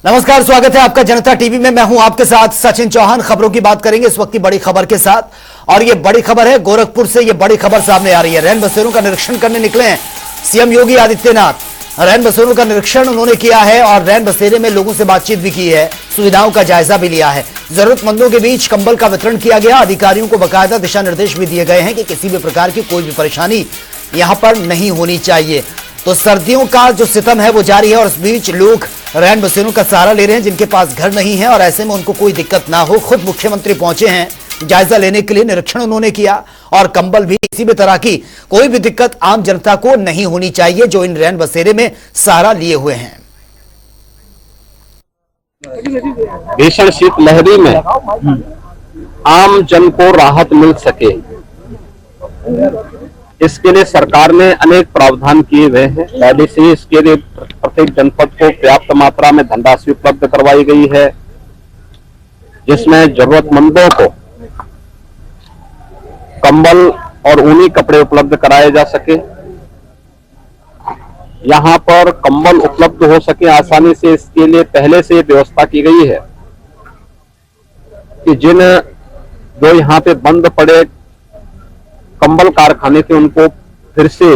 नमस्कार, स्वागत है आपका जनता टीवी में। मैं हूं आपके साथ सचिन चौहान। खबरों की बात करेंगे इस वक्त की बड़ी खबर के साथ, और ये बड़ी खबर है गोरखपुर से। ये बड़ी खबर सामने आ रही है। रैन बसेरों का निरीक्षण करने निकले हैं सीएम योगी आदित्यनाथ। रैन बसेरों का निरीक्षण उन्होंने किया है और रैन बसेरे में लोगों से बातचीत भी की है, सुविधाओं का जायजा भी लिया है। जरूरतमंदों के बीच कंबल का वितरण किया गया। अधिकारियों को बाकायदा दिशा निर्देश भी दिए गए हैं कि किसी भी प्रकार की कोई भी परेशानी यहां पर नहीं होनी चाहिए। तो सर्दियों का जो सितम है वो जारी है, और इस बीच लोग रैन बसेरों का सहारा ले रहे हैं जिनके पास घर नहीं है, और ऐसे में उनको कोई दिक्कत ना हो। खुद मुख्यमंत्री पहुंचे हैं जायजा लेने के लिए, निरीक्षण उन्होंने किया, और कंबल भी, किसी भी तरह की कोई भी दिक्कत आम जनता को नहीं होनी चाहिए जो इन रैन बसेरे में सहारा लिए हुए हैं। भीषण शीतलहरी में आम जन को राहत मिल सके, इसके लिए सरकार ने अनेक प्रावधान किए हुए हैं। पहले से इसके लिए प्रत्येक जनपद को पर्याप्त मात्रा में धनराशि उपलब्ध करवाई गई है, जिसमें जरूरतमंदों को कंबल और ऊनी कपड़े उपलब्ध कराए जा सके। यहां पर कंबल उपलब्ध हो सके आसानी से, इसके लिए पहले से व्यवस्था की गई है कि जो यहां पे बंद पड़े कंबल कारखाने थे उनको फिर से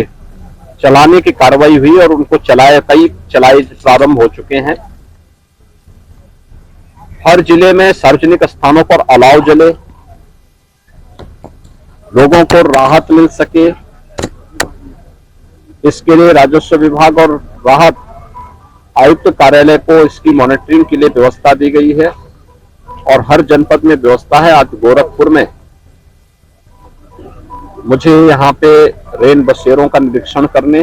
चलाने की कार्रवाई हुई और उनको चलाए प्रारंभ हो चुके हैं। हर जिले में सार्वजनिक स्थानों पर अलाव जले, लोगों को राहत मिल सके, इसके लिए राजस्व विभाग और राहत आयुक्त कार्यालय को इसकी मॉनिटरिंग के लिए व्यवस्था दी गई है, और हर जनपद में व्यवस्था है। आज गोरखपुर में मुझे यहाँ पे रैन बसेरों का निरीक्षण करने,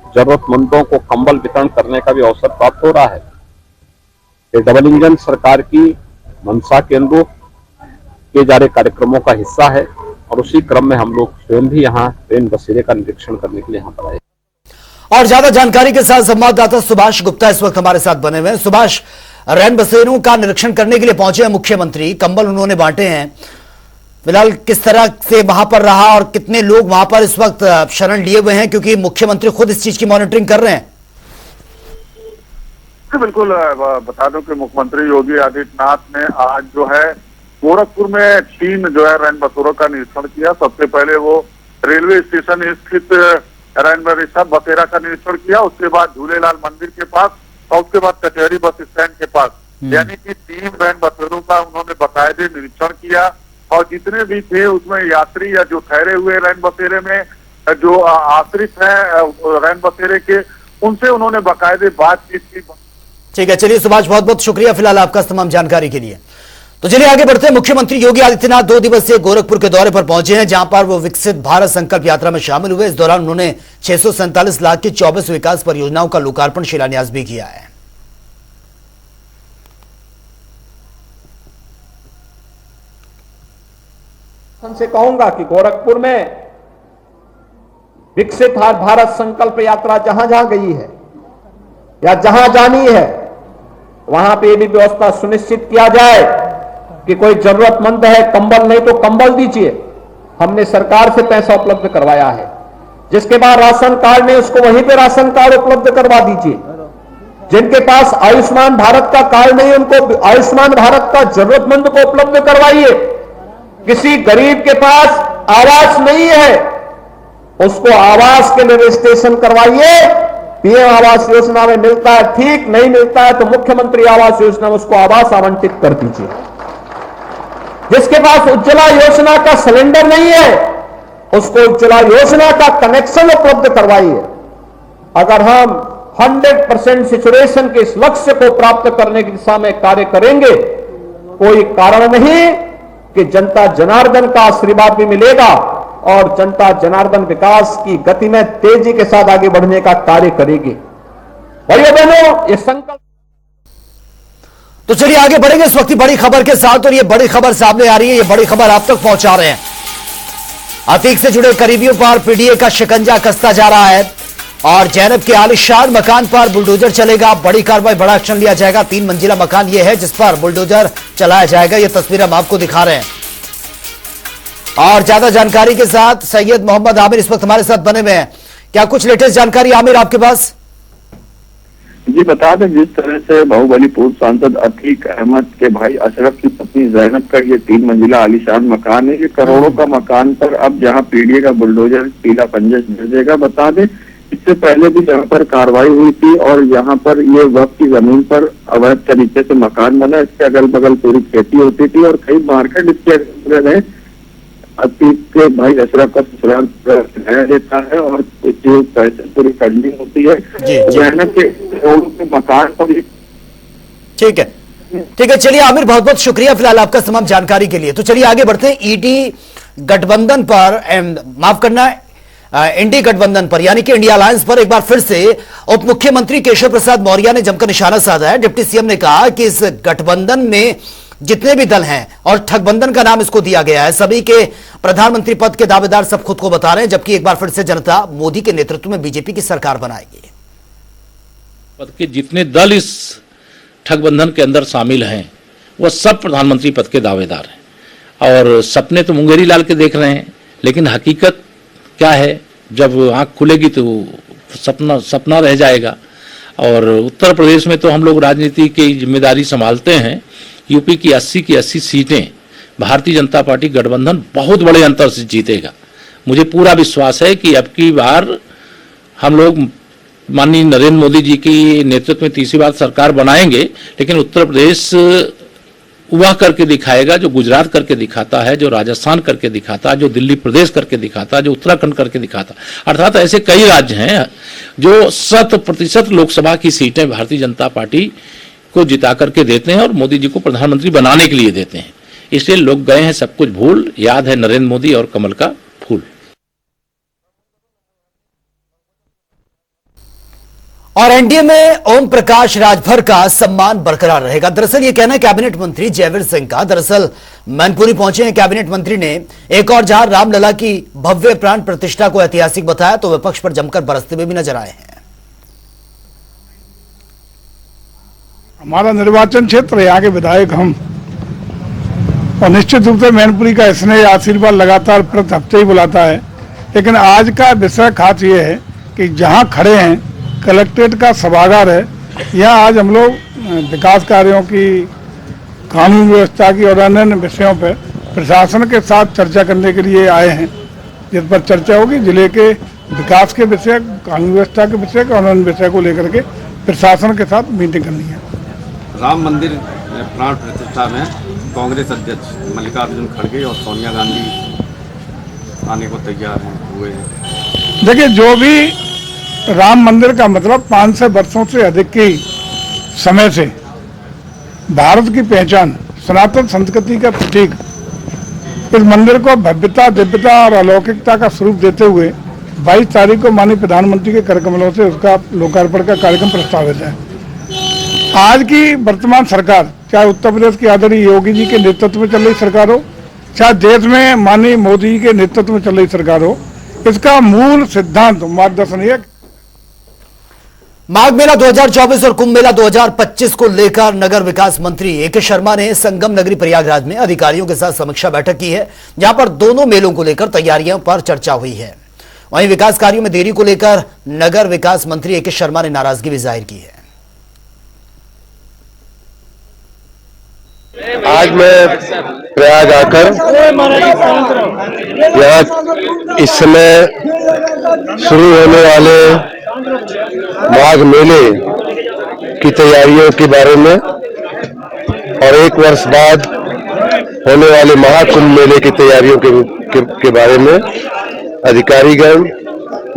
जरूरतमंदों को कंबल वितरण करने का भी अवसर प्राप्त हो रहा है। ये डबल इंजन सरकार की मंशा के अनुरूप किए जा रहे कार्यक्रमों का हिस्सा है, और उसी क्रम में हम लोग स्वयं भी यहाँ रैन बसेरे का निरीक्षण करने के लिए यहाँ पर आए। और ज्यादा जानकारी के साथ संवाददाता सुभाष गुप्ता इस वक्त हमारे साथ बने हुए हैं। सुभाष, रैन बसेरों का निरीक्षण करने के लिए पहुंचे हैं मुख्यमंत्री, कंबल उन्होंने बांटे हैं, फिलहाल किस तरह से वहां पर रहा और कितने लोग वहां पर इस वक्त शरण लिए हुए हैं, क्योंकि मुख्यमंत्री खुद इस चीज की मॉनिटरिंग कर रहे हैं? बिल्कुल, बता दूं कि मुख्यमंत्री योगी आदित्यनाथ ने आज जो है गोरखपुर में 3 जो है रैन बसेरों का निरीक्षण किया। सबसे पहले वो रेलवे स्टेशन स्थित रैन बसेरा का निरीक्षण किया, उसके बाद झूलेलाल मंदिर के पास, और उसके बाद कचहरी बस स्टैंड के पास। यानी कि 3 रैन बसेरों का उन्होंने बाकायदे निरीक्षण किया, और जितने भी थे उसमें यात्री या जो ठहरे हुए रैन बसेरे में जो आश्रित हैं रैन बसेरे के, उनसे उन्होंने बाकायदे बातचीत की। ठीक है, चलिए सुभाष, बहुत बहुत शुक्रिया फिलहाल आपका तमाम जानकारी के लिए। तो चलिए आगे बढ़ते हैं। मुख्यमंत्री योगी आदित्यनाथ 2 दिवसीय गोरखपुर के दौरे पर पहुंचे हैं, जहां पर वो विकसित भारत संकल्प यात्रा में शामिल हुए। इस दौरान उन्होंने 647 लाख की 24 विकास परियोजनाओं का लोकार्पण शिलान्यास भी किया है। से कहूंगा कि गोरखपुर में विकसित भारत संकल्प यात्रा जहां जहां गई है या जहां जानी है, वहां पे भी व्यवस्था सुनिश्चित किया जाए कि कोई जरूरतमंद है, कंबल नहीं तो कंबल दीजिए। हमने सरकार से पैसा उपलब्ध करवाया है। जिसके बाद राशन कार्ड नहीं, उसको वहीं पे राशन कार्ड उपलब्ध करवा दीजिए। जिनके पास आयुष्मान भारत का कार्ड नहीं, उनको आयुष्मान भारत का जरूरतमंद को उपलब्ध करवाइए। किसी गरीब के पास आवास नहीं है, उसको आवास के लिए रजिस्ट्रेशन करवाइए। पीएम आवास योजना में मिलता है, ठीक नहीं मिलता है तो मुख्यमंत्री आवास योजना में उसको आवास आवंटित कर दीजिए। जिसके पास उज्ज्वला योजना का सिलेंडर नहीं है, उसको उज्ज्वला योजना का कनेक्शन उपलब्ध करवाइए। अगर हम 100% सैचुरेशन के इस लक्ष्य को प्राप्त करने की दिशा में कार्य करेंगे, कोई कारण नहीं कि जनता जनार्दन का आशीर्वाद भी मिलेगा, और जनता जनार्दन विकास की गति में तेजी के साथ आगे बढ़ने का कार्य करेगी। भाइयों बहनों, ये संकल्प। तो चलिए आगे बढ़ेंगे इस वक्त की बड़ी खबर के साथ, और ये बड़ी खबर सामने आ रही है। ये बड़ी खबर आप तक पहुंचा रहे हैं। अतीक से जुड़े करीबियों पर पीडीए का शिकंजा कसता जा रहा है, और जैनब के आलिशान मकान पर बुलडोजर चलेगा। बड़ी कार्रवाई, बड़ा एक्शन लिया जाएगा। 3 मंजिला मकान यह है जिस पर बुलडोजर चलाया जाएगा। यह तस्वीर हम आपको दिखा रहे हैं, और ज्यादा जानकारी के साथ सैयद मोहम्मद आमिर इस वक्त हमारे साथ बने हुए हैं। क्या कुछ लेटेस्ट जानकारी आमिर आपके पास? जी बता दें, जिस तरह से बाहुबली पूर्व सांसद अतीक अहमद के भाई अशरफ की पत्नी जैनब का ये 3 मंजिला आलीशान मकान है, ये करोड़ों का मकान पर अब जहां पीडीए का बुलडोजर पीला पंजस भेजेगा। बता दें, इससे पहले भी जहाँ पर कार्रवाई हुई थी और यहाँ पर ये वक्त की जमीन पर अवैध तरीके से मकान बना, इसके अगल बगल पूरी खेती होती थी और कई मार्केट इसके अगल है। अतीक के भाई अशरफ का ससुराल किराया देता है और जो पैसे पूरी फंडिंग होती है जैनब के करोड़ों के मकान पर। ठीक है, चलिए आमिर, बहुत बहुत शुक्रिया फिलहाल आपका तमाम जानकारी के लिए। तो चलिए आगे बढ़ते हैं। ईडी गठबंधन पर, माफ करना, इंडी गठबंधन पर यानी कि इंडिया अलायंस पर एक बार फिर से उप मुख्यमंत्री केशव प्रसाद मौर्य ने जमकर निशाना साधा है। डिप्टी सीएम ने कहा कि इस गठबंधन में जितने भी दल हैं, और ठगबंधन का नाम इसको दिया गया है, सभी के प्रधानमंत्री पद के दावेदार सब खुद को बता रहे हैं, जबकि एक बार फिर से जनता मोदी के नेतृत्व में बीजेपी की सरकार बनाएगी। पद के जितने दल इस ठगबंधन के अंदर शामिल हैं वह सब प्रधानमंत्री पद के दावेदार हैं और सपने तो मुंगेरी लाल के देख रहे हैं, लेकिन हकीकत क्या है जब आंख खुलेगी तो सपना रह जाएगा। और उत्तर प्रदेश में तो हम लोग राजनीति की जिम्मेदारी संभालते हैं। यूपी की 80 सीटें भारतीय जनता पार्टी गठबंधन बहुत बड़े अंतर से जीतेगा। मुझे पूरा विश्वास है कि अब की बार हम लोग माननीय नरेंद्र मोदी जी की नेतृत्व में तीसरी बार सरकार बनाएंगे, लेकिन उत्तर प्रदेश वह करके दिखाएगा जो गुजरात करके दिखाता है, जो राजस्थान करके दिखाता है, जो दिल्ली प्रदेश करके दिखाता है, जो उत्तराखंड करके दिखाता है। अर्थात ऐसे कई राज्य हैं जो 100% लोकसभा की सीटें भारतीय जनता पार्टी को जिता करके देते हैं और मोदी जी को प्रधानमंत्री बनाने के लिए देते हैं। इसलिए लोग गए हैं सब कुछ भूल, याद है नरेंद्र मोदी और कमल का फूल। और एनडीए में ओम प्रकाश राजभर का सम्मान बरकरार रहेगा। दरअसल यह कहना है कैबिनेट मंत्री जयवीर सिंह का। दरअसल मैनपुरी पहुंचे हैं कैबिनेट मंत्री ने एक और जहां रामलला की भव्य प्राण प्रतिष्ठा को ऐतिहासिक बताया, तो विपक्ष पर जमकर बरसते हुए भी नजर आए हैं। हमारा निर्वाचन क्षेत्र, यहाँ के विधायक हम, और निश्चित रूप से मैनपुरी का स्नेह आशीर्वाद लगातार प्रति हफ्ते ही बुलाता है। लेकिन आज का विषय खास ये है कि जहाँ खड़े हैं कलेक्ट्रेट का सभागार है, यहाँ आज हम लोग विकास कार्यों की, कानून व्यवस्था की और अन्य विषयों पर प्रशासन के साथ चर्चा करने के लिए आए हैं, जिस पर चर्चा होगी जिले के विकास के विषय, कानून व्यवस्था के विषय और अन्य विषय को लेकर के प्रशासन के साथ मीटिंग करनी है। राम मंदिर प्राण प्रतिष्ठा में कांग्रेस अध्यक्ष मल्लिकार्जुन खड़गे और सोनिया गांधी आने को तैयार हुए हैं। देखिए, जो भी राम मंदिर का मतलब 500 वर्षों से अधिक के समय से भारत की पहचान, सनातन संस्कृति का प्रतीक, इस मंदिर को भव्यता, दिव्यता और अलौकिकता का स्वरूप देते हुए 22 तारीख को माननीय प्रधानमंत्री के करकमलों से उसका लोकार्पण का कार्यक्रम प्रस्तावित है। आज की वर्तमान सरकार, चाहे उत्तर प्रदेश की आदरणीय योगी जी के नेतृत्व में चल रही सरकार हो, चाहे देश में माननीय मोदी जी के नेतृत्व में चल रही सरकार हो, इसका मूल सिद्धांत मार्गदर्शन है। माघ मेला 2024 और कुंभ मेला 2025 को लेकर नगर विकास मंत्री ए.के. शर्मा ने संगम नगरी प्रयागराज में अधिकारियों के साथ समीक्षा बैठक की है, जहां पर दोनों मेलों को लेकर तैयारियों पर चर्चा हुई है। वहीं विकास कार्यों में देरी को लेकर नगर विकास मंत्री ए.के. शर्मा ने नाराजगी भी जाहिर की है। आज मैं प्रयाग आकर यहाँ इस समय शुरू होने वाले माघ मेले की तैयारियों के बारे में और एक वर्ष बाद होने वाले महाकुंभ मेले की तैयारियों के बारे में अधिकारीगण,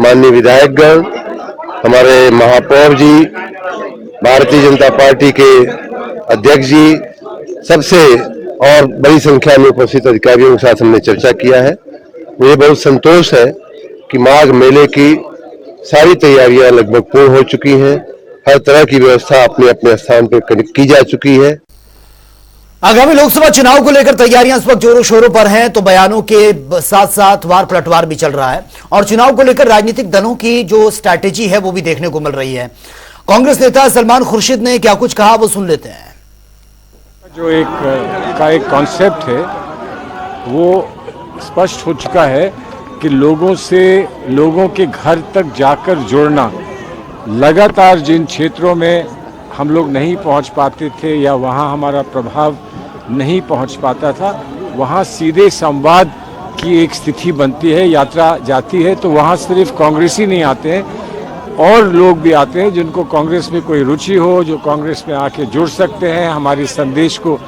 माननीय विधायकगण, हमारे महापौर जी, भारतीय जनता पार्टी के अध्यक्ष जी, सबसे और बड़ी संख्या में उपस्थित अधिकारियों के साथ हमने चर्चा किया है। मुझे बहुत संतोष है कि माघ मेले की सारी तैयारियां लगभग पूर्ण हो चुकी हैं। हर तरह की व्यवस्था अपने अपने स्थान पर की जा चुकी है। आगामी लोकसभा चुनाव को लेकर तैयारियां इस वक्त जोरों शोरों पर हैं, तो बयानों के साथ साथ वार पलटवार भी चल रहा है और चुनाव को लेकर राजनीतिक दलों की जो स्ट्रैटेजी है वो भी देखने को मिल रही है। कांग्रेस नेता सलमान खुर्शीद ने क्या कुछ कहा, वो सुन लेते हैं। जो एक कॉन्सेप्ट है वो स्पष्ट हो चुका है कि लोगों के घर तक जाकर जोड़ना, लगातार जिन क्षेत्रों में हम लोग नहीं पहुंच पाते थे या वहां हमारा प्रभाव नहीं पहुंच पाता था, वहां सीधे संवाद की एक स्थिति बनती है। यात्रा जाती है तो वहां सिर्फ कांग्रेसी नहीं आते हैं, और लोग भी आते हैं जिनको कांग्रेस में कोई रुचि हो, जो कांग्रेस में आके जुड़ सकते हैं, हमारे संदेश को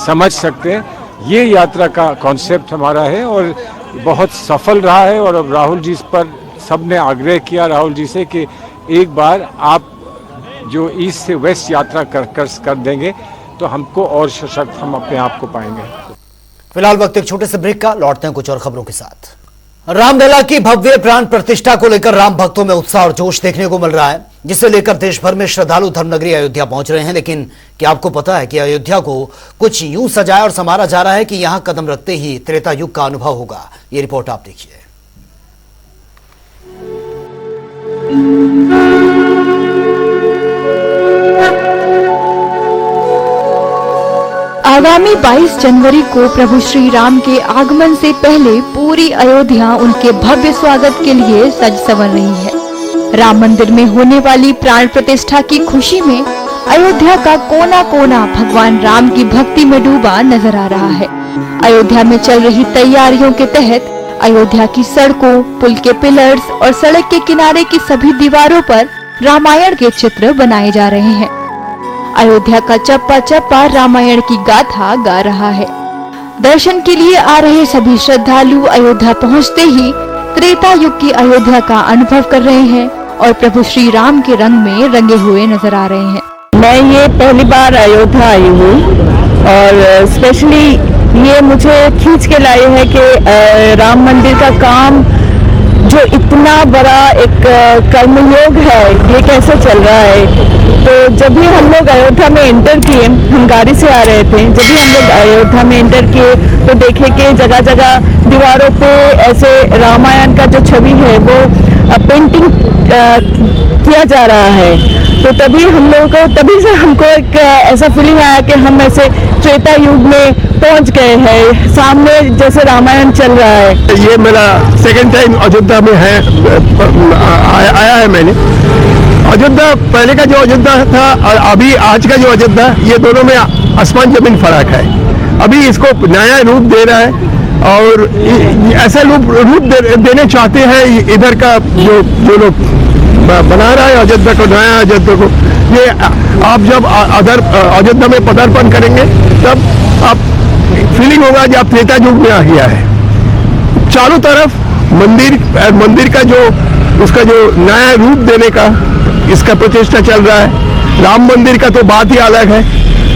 समझ सकते हैं। ये यात्रा का कॉन्सेप्ट हमारा है और बहुत सफल रहा है। और अब राहुल जी पर सबने आग्रह किया राहुल जी से कि एक बार आप जो ईस्ट से वेस्ट यात्रा कर देंगे तो हमको और सशक्त हम अपने आप को पाएंगे। फिलहाल वक्त एक छोटे से ब्रेक का, लौटते हैं कुछ और खबरों के साथ। रामलला की भव्य प्राण प्रतिष्ठा को लेकर राम भक्तों में उत्साह और जोश देखने को मिल रहा है, जिसे लेकर देश भर में श्रद्धालु धर्मनगरी अयोध्या पहुंच रहे हैं। लेकिन क्या आपको पता है कि अयोध्या को कुछ यूं सजाया और संवारा जा रहा है कि यहां कदम रखते ही त्रेता युग का अनुभव होगा। ये रिपोर्ट आप देखिए। आगामी 22 जनवरी को प्रभु श्री राम के आगमन से पहले पूरी अयोध्या उनके भव्य स्वागत के लिए सज संवर रही है। राम मंदिर में होने वाली प्राण प्रतिष्ठा की खुशी में अयोध्या का कोना कोना भगवान राम की भक्ति में डूबा नजर आ रहा है। अयोध्या में चल रही तैयारियों के तहत अयोध्या की सड़कों, पुल के पिलर्स और सड़क के किनारे की सभी दीवारों पर रामायण के चित्र बनाए जा रहे हैं। अयोध्या का चप्पा चप्पा रामायण की गाथा गा रहा है। दर्शन के लिए आ रहे सभी श्रद्धालु अयोध्या पहुंचते ही त्रेता युग की अयोध्या का अनुभव कर रहे हैं और प्रभु श्री राम के रंग में रंगे हुए नजर आ रहे हैं। मैं ये पहली बार अयोध्या आई हूँ और स्पेशली ये मुझे खींच के लाई है कि राम मंदिर का काम जो इतना बड़ा एक कर्मयोग है, ये कैसे चल रहा है। तो जब भी हम लोग अयोध्या में एंटर किए, हम गाड़ी से आ रहे थे, जब भी हम लोग अयोध्या में एंटर किए तो देखे कि जगह जगह दीवारों पे ऐसे रामायण का जो छवि है वो पेंटिंग किया जा रहा है। तो तभी हम लोगों को, तभी से हमको एक ऐसा फीलिंग आया कि हम ऐसे त्रेता युग में पहुंच गए हैं, सामने जैसे रामायण चल रहा है। ये मेरा सेकंड टाइम अयोध्या में है, आया है मैंने। अयोध्या पहले का जो अयोध्या था और अभी आज का जो अयोध्या, ये दोनों में आसमान जमीन फर्क है। अभी इसको नया रूप दे रहा है और ऐसा रूप देने चाहते हैं इधर का जो लोग बना रहा है अयोध्या को, नया अयोध्या को। ये आप जब अदर अयोध्या में पदार्पण करेंगे तब आप फीलिंग होगा कि आप त्रेता युग में आ गया है। चारों तरफ मंदिर का जो उसका जो नया रूप देने का इसका प्रतिष्ठा चल रहा है। राम मंदिर का तो बात ही अलग है,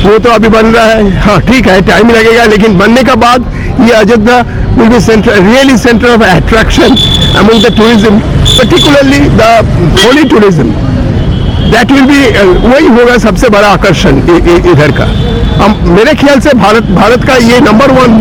वो तो अभी बन रहा है। हाँ ठीक है, टाइम लगेगा, लेकिन बनने का बाद ये Ayodhya will be really center of attraction among the tourism, particularly the holy tourism. That will be वही होगा सबसे बड़ा आकर्षण इधर का। मेरे ख्याल से भारत का ये नंबर 1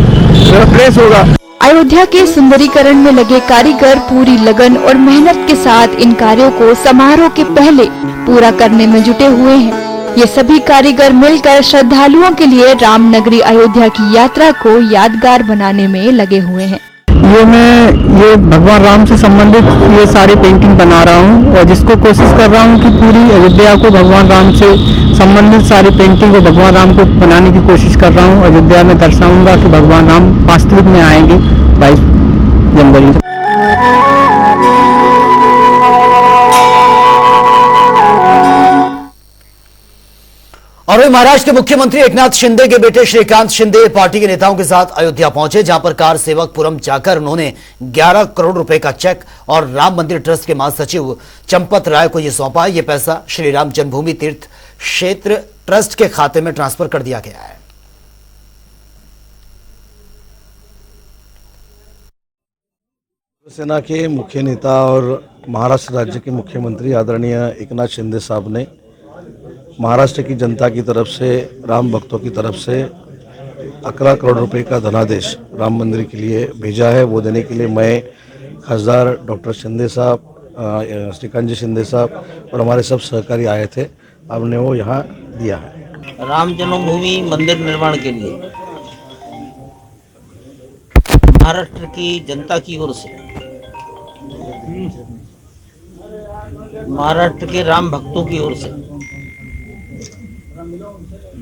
प्लेस होगा। अयोध्या के सुंदरीकरण में लगे कारीगर पूरी लगन और मेहनत के साथ इन कार्यों को समारोह के पहले पूरा करने में जुटे हुए हैं। ये सभी कारीगर मिलकर श्रद्धालुओं के लिए राम नगरी अयोध्या की यात्रा को यादगार बनाने में लगे हुए हैं। ये भगवान राम से संबंधित ये सारी पेंटिंग बना रहा हूँ और जिसको कोशिश कर रहा हूँ कि पूरी अयोध्या को भगवान राम से संबंधित सारी पेंटिंग को भगवान राम को बनाने की कोशिश कर रहा हूँ। अयोध्या में दर्शाऊंगा कि भगवान राम वास्तविक में आएंगे 22 जनवरी। और वे महाराष्ट्र के मुख्यमंत्री एकनाथ शिंदे के बेटे श्रीकांत शिंदे पार्टी के नेताओं के साथ अयोध्या पहुंचे, जहां पर कार सेवकपुरम जाकर उन्होंने 11 करोड़ रुपए का चेक और राम मंदिर ट्रस्ट के महासचिव चंपत राय को यह सौंपा। यह पैसा श्री राम जन्मभूमि तीर्थ क्षेत्र ट्रस्ट के खाते में ट्रांसफर कर दिया गया है। सेना के मुख्य नेता और महाराष्ट्र राज्य के मुख्यमंत्री आदरणीय एकनाथ शिंदे साहब ने महाराष्ट्र की जनता की तरफ से, राम भक्तों की तरफ से 11 करोड़ रुपए का धनादेश राम मंदिर के लिए भेजा है। वो देने के लिए मैं, खासदार डॉक्टर शिंदे साहब, श्रीकांत जी शिंदे साहब और हमारे सब सहकारी आए थे। हमने वो यहाँ दिया है। राम जन्मभूमि मंदिर निर्माण के लिए महाराष्ट्र की जनता की ओर से, महाराष्ट्र के राम भक्तों की ओर से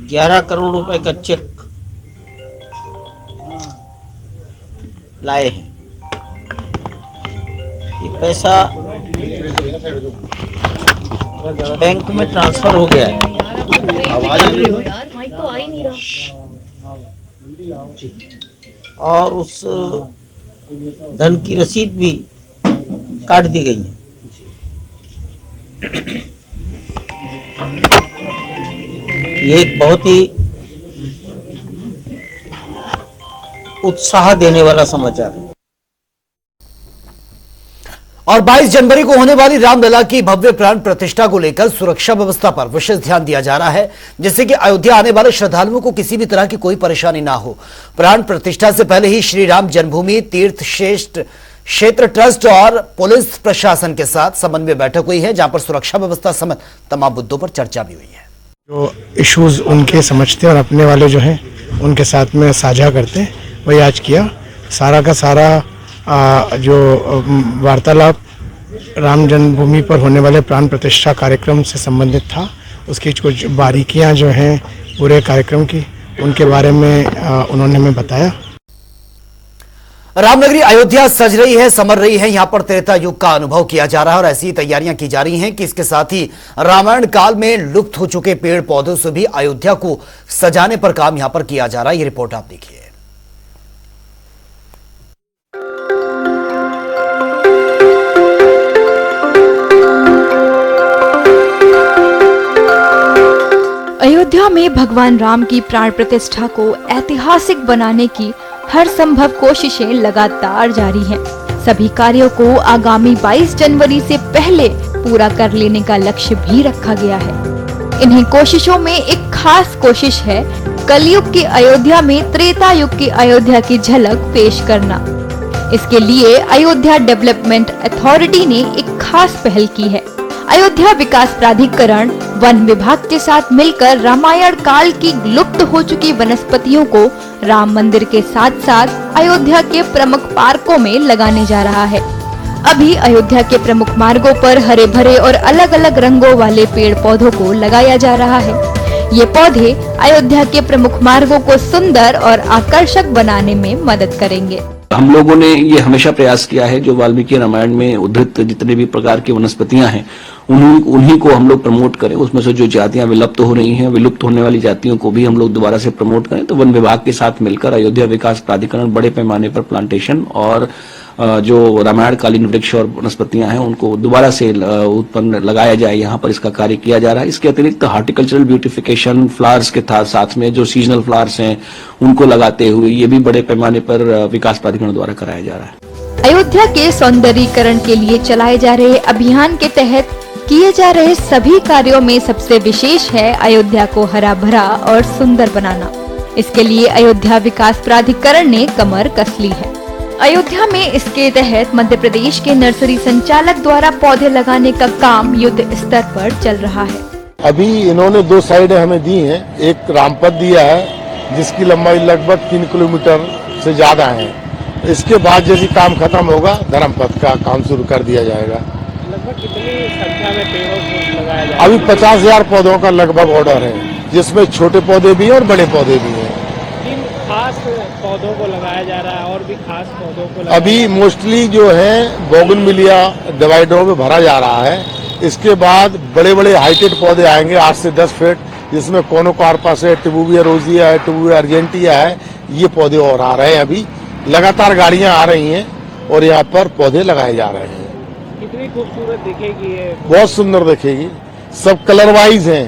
11 करोड़ रुपए का चेक लाए हैं। ये पैसा बैंक में ट्रांसफर हो गया है और उस धन की रसीद भी काट दी गई है। ये एक बहुत ही उत्साह देने वाला समाचार है। और 22 जनवरी को होने वाली रामलला की भव्य प्राण प्रतिष्ठा को लेकर सुरक्षा व्यवस्था पर विशेष ध्यान दिया जा रहा है, जिससे कि अयोध्या आने वाले श्रद्धालुओं को किसी भी तरह की कोई परेशानी ना हो। प्राण प्रतिष्ठा से पहले ही श्री राम जन्मभूमि तीर्थ क्षेत्र ट्रस्ट और पुलिस प्रशासन के साथ समन्वय बैठक हुई है, जहां पर सुरक्षा व्यवस्था समेत तमाम मुद्दों पर चर्चा भी हुई है। जो इश्यूज उनके समझते और अपने वाले जो हैं उनके साथ में साझा करते हैं, वही आज किया। सारा का सारा जो वार्तालाप राम जन्मभूमि पर होने वाले प्राण प्रतिष्ठा कार्यक्रम से संबंधित था। उसकी कुछ बारीकियां जो हैं पूरे कार्यक्रम की, उनके बारे में उन्होंने हमें बताया। रामनगरी अयोध्या सज रही है, समर रही है। यहां पर त्रेता युग का अनुभव किया जा रहा है और ऐसी तैयारियां की जा रही हैं कि इसके साथ ही रामायण काल में लुप्त हो चुके पेड़ पौधों से भी अयोध्या को सजाने पर काम यहां पर किया जा रहा है। ये रिपोर्ट आप देखिए। अयोध्या में भगवान राम की प्राण प्रतिष्ठा को ऐतिहासिक बनाने की हर संभव कोशिशें लगातार जारी हैं। सभी कार्यों को आगामी 22 जनवरी से पहले पूरा कर लेने का लक्ष्य भी रखा गया है। इन्हीं कोशिशों में एक खास कोशिश है कलयुग की अयोध्या में त्रेता युग की अयोध्या की झलक पेश करना। इसके लिए अयोध्या डेवलपमेंट अथॉरिटी ने एक खास पहल की है। अयोध्या विकास प्राधिकरण वन विभाग के साथ मिलकर रामायण काल की लुप्त हो चुकी वनस्पतियों को राम मंदिर के साथ साथ अयोध्या के प्रमुख पार्कों में लगाने जा रहा है। अभी अयोध्या के प्रमुख मार्गों पर हरे भरे और अलग अलग रंगों वाले पेड़ पौधों को लगाया जा रहा है। ये पौधे अयोध्या के प्रमुख मार्गों को सुंदर और आकर्षक बनाने में मदद करेंगे। हम लोगों ने ये हमेशा प्रयास किया है, जो वाल्मीकि रामायण में उद्धृत जितने भी प्रकार की वनस्पतियां हैं उन्हीं को हम लोग प्रमोट करें। उसमें से जो जातियां विलुप्त हो रही हैं, विलुप्त होने वाली जातियों को भी हम लोग दोबारा से प्रमोट करें। तो वन विभाग के साथ मिलकर अयोध्या विकास प्राधिकरण बड़े पैमाने पर प्लांटेशन और जो रामायण कालीन वृक्ष और वनस्पतियां हैं उनको दोबारा से उत्पन्न लगाया जाए, यहाँ पर इसका कार्य किया जा रहा है। इसके अतिरिक्त हार्टिकल्चरल ब्यूटिफिकेशन फ्लावर्स के साथ में जो सीजनल फ्लावर्स हैं उनको लगाते हुए ये भी बड़े पैमाने पर विकास प्राधिकरण द्वारा कराया जा रहा है। अयोध्या के सौंदर्यीकरण के लिए चलाए जा रहे अभियान के तहत किए जा रहे सभी कार्यों में सबसे विशेष है अयोध्या को हरा भरा और सुंदर बनाना। इसके लिए अयोध्या विकास प्राधिकरण ने कमर कस ली है। अयोध्या में इसके तहत मध्य प्रदेश के नर्सरी संचालक द्वारा पौधे लगाने का काम युद्ध स्तर पर चल रहा है। अभी इन्होंने 2 साइडें हमें दी हैं। एक रामपथ दिया है जिसकी लंबाई लगभग 3 किलोमीटर से ज्यादा है। इसके बाद जैसे काम खत्म होगा धर्मपथ का काम शुरू कर दिया जाएगा। लगभग कितनी संख्या में पेड़ों को लगाया जाएगा? अभी 50,000 पौधों का लगभग ऑर्डर है, जिसमें छोटे पौधे भी हैं और बड़े पौधे भी हैं। खास पौधों को लगाया जा रहा है और भी खास पौधों को अभी मोस्टली जो है बोगनविलिया डिवाइडरों में भरा जा रहा है। इसके बाद बड़े बड़े हाइटेड पौधे आएंगे 8 से 10 फीट, जिसमें कोनोकार्पस है, टिबुविया रोजिया है, टिबुविया अर्जेंटिया है। ये पौधे और आ रहे हैं। अभी लगातार गाड़ियां आ रही हैं और यहाँ पर पौधे लगाए जा रहे हैं। कितनी खूबसूरत दिखेगी ये? बहुत सुंदर दिखेगी। सब कलर वाइज है,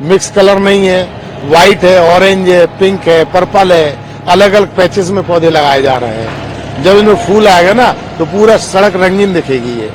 मिक्स कलर नहीं है। व्हाइट है, ऑरेंज है, पिंक है, पर्पल है, अलग अलग पैचेस में पौधे लगाए जा रहे हैं। जब इनमें फूल आएगा ना तो पूरा सड़क रंगीन दिखेगी ये।